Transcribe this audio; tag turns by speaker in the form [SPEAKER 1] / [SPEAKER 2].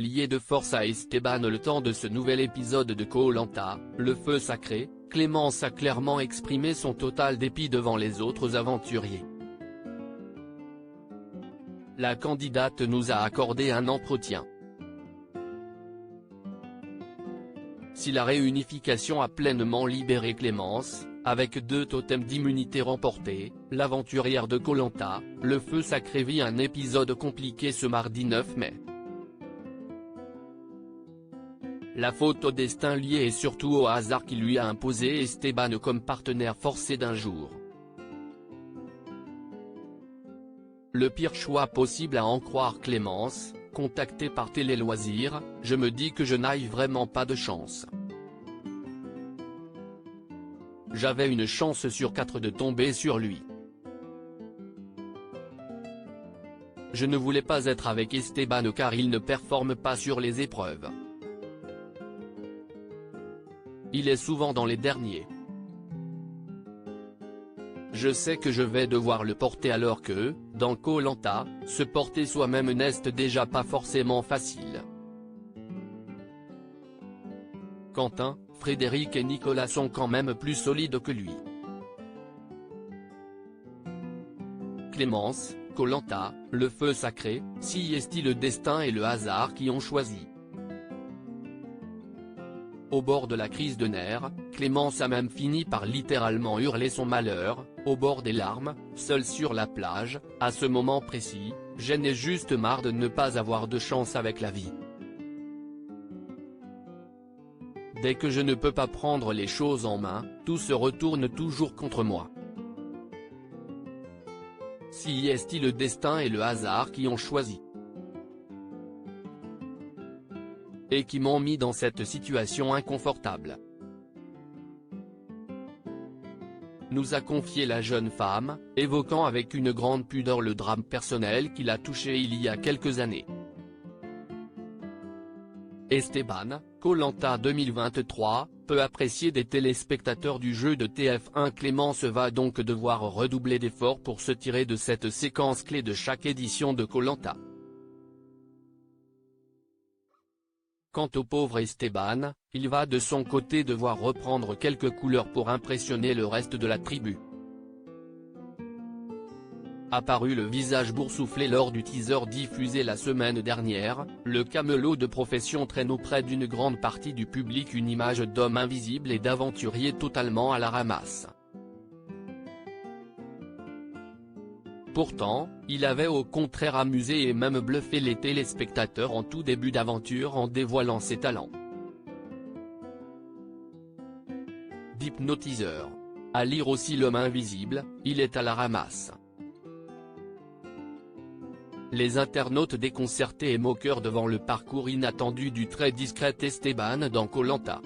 [SPEAKER 1] lié de force à Esteban le temps de ce nouvel épisode de Koh-Lanta, le feu sacré. Clémence a clairement exprimé son total dépit devant les autres aventuriers. La candidate nous a accordé un entretien. Si la réunification a pleinement libéré Clémence, avec 2 totems d'immunité remportés, l'aventurière de Koh-Lanta, le feu sacré vit un épisode compliqué ce mardi 9 mai. La faute au destin lié et surtout au hasard qui lui a imposé Esteban comme partenaire forcé d'un jour. Le pire choix possible à en croire Clémence, contactée par Télé Loisirs, je me dis que je n'aille vraiment pas de chance. J'avais une chance sur 4 de tomber sur lui. Je ne voulais pas être avec Esteban car il ne performe pas sur les épreuves. Il est souvent dans les derniers. Je sais que je vais devoir le porter alors que, dans Koh-Lanta, se porter soi-même n'est déjà pas forcément facile. Quentin, Frédéric et Nicolas sont quand même plus solides que lui. Clémence, Koh-Lanta, le feu sacré, si est-il le destin et le hasard qui ont choisi. Au bord de la crise de nerfs, Clémence a même fini par littéralement hurler son malheur, au bord des larmes, seule sur la plage. À ce moment précis, j'en ai juste marre de ne pas avoir de chance avec la vie. Dès que je ne peux pas prendre les choses en main, tout se retourne toujours contre moi. Si est-il le destin et le hasard qui ont choisi. Et qui m'ont mis dans cette situation inconfortable. Nous a confié la jeune femme, évoquant avec une grande pudeur le drame personnel qui l'a touché il y a quelques années. Esteban, Koh-Lanta 2023, peu apprécié des téléspectateurs du jeu de TF1. Clémence va donc devoir redoubler d'efforts pour se tirer de cette séquence clé de chaque édition de Koh-Lanta. Quant au pauvre Esteban, il va de son côté devoir reprendre quelques couleurs pour impressionner le reste de la tribu. Apparu le visage boursouflé lors du teaser diffusé la semaine dernière, le camelot de profession traîne auprès d'une grande partie du public une image d'homme invisible et d'aventurier totalement à la ramasse. Pourtant, il avait au contraire amusé et même bluffé les téléspectateurs en tout début d'aventure en dévoilant ses talents d'hypnotiseur. À lire aussi L'homme invisible, il est à la ramasse. Les internautes déconcertés et moqueurs devant le parcours inattendu du très discret Esteban dans Koh-Lanta.